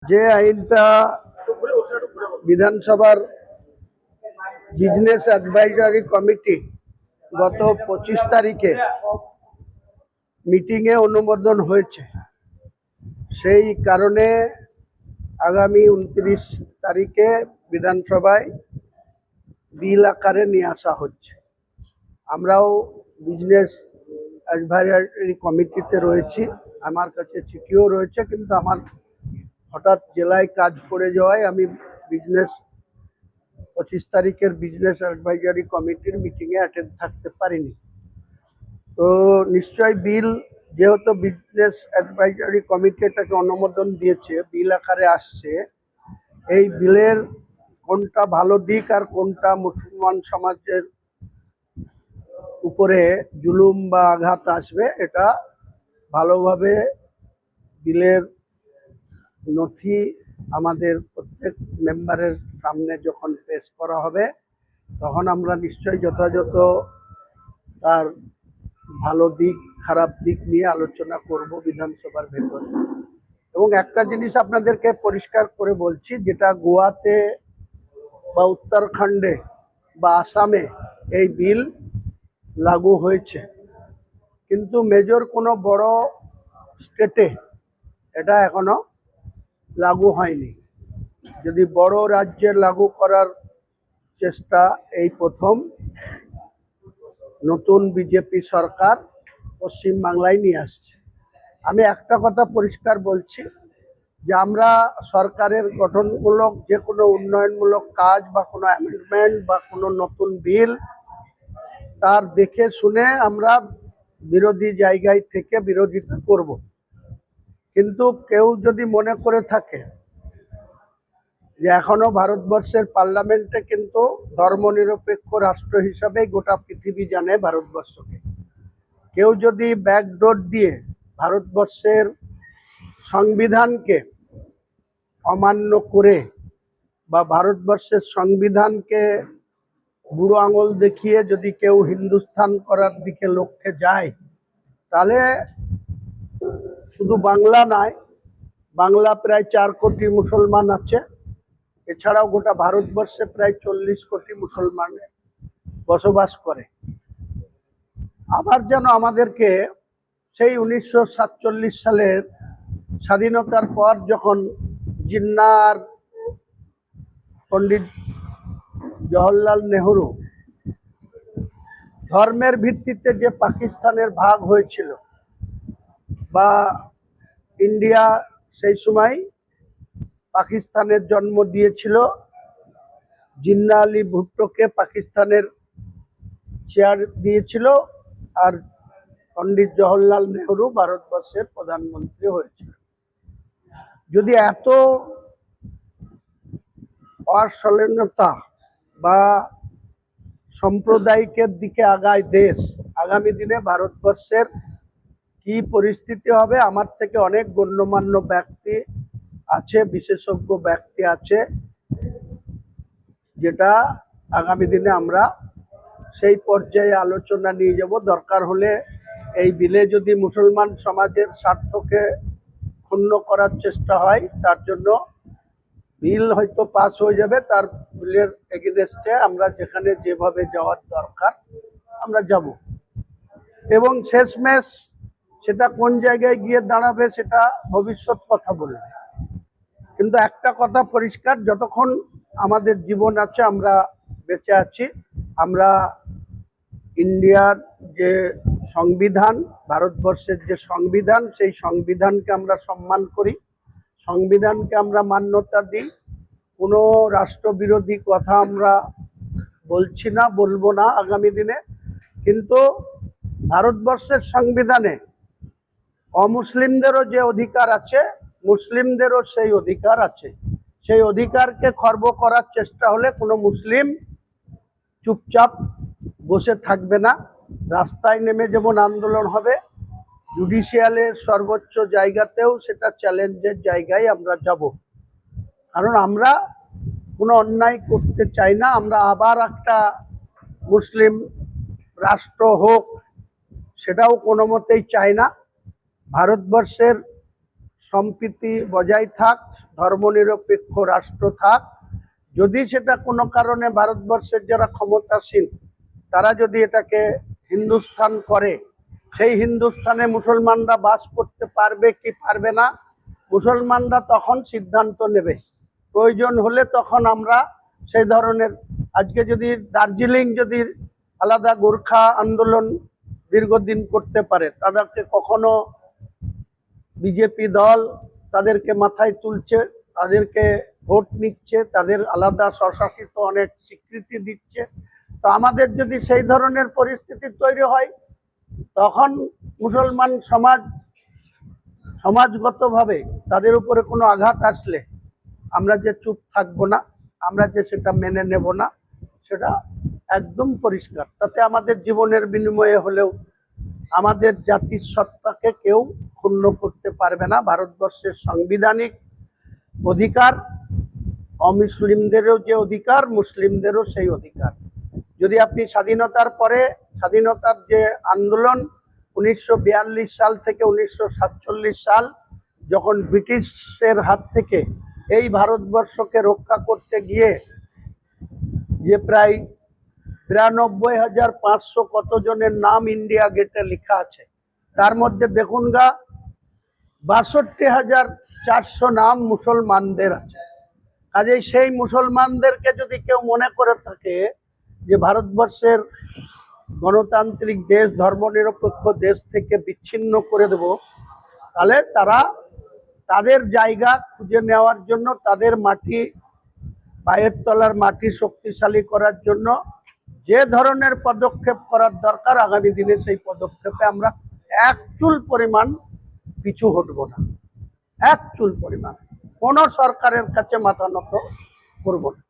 যে আইনটা বিধানসভার বিজনেস অ্যাডভাইজারি কমিটি গত 25 তারিখে মিটিংয়ে অনুমোদন হয়েছে, সেই কারণে আগামী 29 তারিখে বিধানসভায় বিল আকারে নিয়ে আসা হচ্ছে। আমরাও বিজনেস অ্যাডভাইজারি কমিটিতে রয়েছি, আমার কাছে চিঠিও রয়েছে, কিন্তু আমার হঠাৎ জেলায় কাজ পড়ে যাওয়ায় আমি 25 তারিখের বিজনেস অ্যাডভাইজারি কমিটির মিটিংয়ে অ্যাটেন্ড থাকতে পারিনি। তো নিশ্চয় বিল, যেহেতু বিজনেস অ্যাডভাইজারি কমিটি এটাকে অনুমোদন দিয়েছে, বিল আকারে আসছে, এই বিলের কোনটা ভালো দিক আর কোনটা মুসলমান সমাজের উপরে জুলুম বা আঘাত আসবে, এটা ভালোভাবে বিলের নথি আমাদের প্রত্যেক মেম্বারের সামনে যখন পেশ করা হবে, তখন আমরা নিশ্চয়ই যথাযথ তার ভালো দিক খারাপ দিক নিয়ে আলোচনা করব বিধানসভার ভেতরে। এবং একটা জিনিস আপনাদেরকে পরিষ্কার করে বলছি, যেটা গোয়াতে বা উত্তরাখণ্ডে বা আসামে এই বিল লাগু হয়েছে, কিন্তু মেজর কোনো বড় স্টেটে এটা এখনো লাগু হয়নি। যদি বড় রাজ্যে লাগু করার চেষ্টা এই প্রথম নতুন বিজেপি সরকার পশ্চিমবাংলায় নিয়ে আসছে। আমি একটা কথা পরিষ্কার বলছি যে আমরা সরকারের গঠনমূলক যে কোনো উন্নয়নমূলক কাজ বা কোনো অ্যামেন্ডমেন্ট বা কোনো নতুন বিল, তার দেখে শুনে আমরা বিরোধী জায়গায় থেকে বিরোধিতা করব। কিন্তু কেউ যদি মনে করে থাকে যে এখনো ভারতবর্ষের পার্লামেন্টে কিন্তু ধর্মনিরপেক্ষ রাষ্ট্র হিসাবে গোটা পৃথিবী জানে ভারতবর্ষকে, কেউ যদি ব্যাকডোর দিয়ে ভারতবর্ষের সংবিধানকে অমান্য করে বা ভারতবর্ষের সংবিধানকে বুড়ো আঙুল দেখিয়ে যদি কেউ হিন্দুস্তান করার দিকে লক্ষ্যে যায়, তাহলে শুধু বাংলা নয়, বাংলা প্রায় 4 কোটি মুসলমান আছে, এছাড়াও গোটা ভারতবর্ষে প্রায় 40 কোটি মুসলমান বসবাস করে। আবার যেন আমাদেরকে সেই 1947 সালের স্বাধীনতার পর যখন জিন্নাহ আর পণ্ডিত জওহরলাল নেহরু ধর্মের ভিত্তিতে যে পাকিস্তানের ভাগ হয়েছিল, বা ইন্ডিয়া সেই সময় পাকিস্তানের জন্ম দিয়েছিল, জিন্নাহ আলী ভুট্টোকে পাকিস্তানের চেয়ার দিয়েছিল, আর পণ্ডিত জওহরলাল নেহরু ভারতবর্ষের প্রধানমন্ত্রী হয়েছিল। যদি এত অসচেতনতা বা সাম্প্রদায়িকের দিকে আগায় দেশ, আগামী দিনে ভারতবর্ষের কি পরিস্থিতি হবে? আমার থেকে অনেক গণ্যমান্য ব্যক্তি আছে, বিশেষজ্ঞ ব্যক্তি আছে, যেটা আগামী দিনে আমরা সেই পর্যায়ে আলোচনা নিয়ে যাব। দরকার হলে এই বিলে যদি মুসলমান সমাজের স্বার্থকে ক্ষুণ্ণ করার চেষ্টা হয়, তার জন্য বিল হয়তো পাস হয়ে যাবে, তার বিলের এগেইনস্টে আমরা যেখানে যেভাবে যাওয়ার দরকার আমরা যাব। এবং শেষমেশ সেটা কোন জায়গায় গিয়ে দাঁড়াবে সেটা ভবিষ্যৎ কথা বলবে। কিন্তু একটা কথা পরিষ্কার, যতক্ষণ আমাদের জীবন আছে, আমরা বেঁচে আছি, আমরা ইন্ডিয়ার যে সংবিধান, ভারতবর্ষের যে সংবিধান, সেই সংবিধানকে আমরা সম্মান করি, সংবিধানকে আমরা মান্যতা দিই। কোনো রাষ্ট্রবিরোধী কথা আমরা বলছি না, বলবো না আগামী দিনে। কিন্তু ভারতবর্ষের সংবিধানে অমুসলিমদেরও যে অধিকার আছে, মুসলিমদেরও সেই অধিকার আছে। সেই অধিকারকে খর্ব করার চেষ্টা হলে কোনো মুসলিম চুপচাপ বসে থাকবে না, রাস্তায় নেমে যেমন আন্দোলন হবে, জুডিশিয়ালের সর্বোচ্চ জায়গাতেও সেটা চ্যালেঞ্জের জায়গায় আমরা যাব। কারণ আমরা কোনো অন্যায় করতে চাই না, আমরা আবার একটা মুসলিম রাষ্ট্র হোক সেটাও কোনো মতেই চাই না। ভারতবর্ষের সম্প্রীতি বজায় থাক, ধর্মনিরপেক্ষ রাষ্ট্র থাক। যদি সেটা কোনো কারণে ভারতবর্ষের যারা ক্ষমতাসীন তারা যদি এটাকে হিন্দুস্তান করে, সেই হিন্দুস্তানে মুসলমানরা বাস করতে পারবে কি পারবে না, মুসলমানরা তখন সিদ্ধান্ত নেবে। প্রয়োজন হলে তখন আমরা সেই ধরনের, আজকে যদি দার্জিলিং যদি আলাদা গোর্খা আন্দোলন দীর্ঘদিন করতে পারে, তাদেরকে কখনো বিজেপি দল তাদেরকে মাথায় তুলছে, তাদেরকে ভোট নিচ্ছে, তাদের আলাদা স্বশাসিত অনেক স্বীকৃতি দিচ্ছে। তো আমাদের যদি সেই ধরনের পরিস্থিতি তৈরি হয়, তখন মুসলমান সমাজগতভাবে তাদের উপরে কোনো আঘাত আসলে আমরা যে চুপ থাকবো না, আমরা যে সেটা মেনে নেব না, সেটা একদম পরিষ্কার। তাতে আমাদের জীবনের বিনিময়ে হলেও আমাদের জাতির সত্তাকে কেউ ক্ষুণ্ণ করতে পারবে না। ভারতবর্ষের সাংবিধানিক অধিকার, অমুসলিমদেরও যে অধিকার, মুসলিমদেরও সেই অধিকার। যদি আপনি স্বাধীনতার পরে, স্বাধীনতার যে আন্দোলন 1942 সাল থেকে 1947 সাল, যখন ব্রিটিশের হাত থেকে এই ভারতবর্ষকে রক্ষা করতে গিয়ে যে প্রায় 92,500 কতজনের নাম ইন্ডিয়া গেটে লেখা আছে, তার মধ্যে দেখুন 62,400 নাম মুসলমানদের আছে। কাজেই সেই মুসলমানদেরকে যদি কেউ মনে করে থাকে যে ভারতবর্ষের গণতান্ত্রিক দেশ, ধর্মনিরপেক্ষ দেশ থেকে বিচ্ছিন্ন করে দেব, তাহলে তারা তাদের জায়গা খুঁজে নেওয়ার জন্য, তাদের মাটি, পায়ের তলার মাটি শক্তিশালী করার জন্য যে ধরনের পদক্ষেপ করার দরকার, আগামী দিনে সেই পদক্ষেপে আমরা এক চুল পরিমাণ পিছু হটব না, এক চুল পরিমাণ কোনো সরকারের কাছে মাথা নত করব না।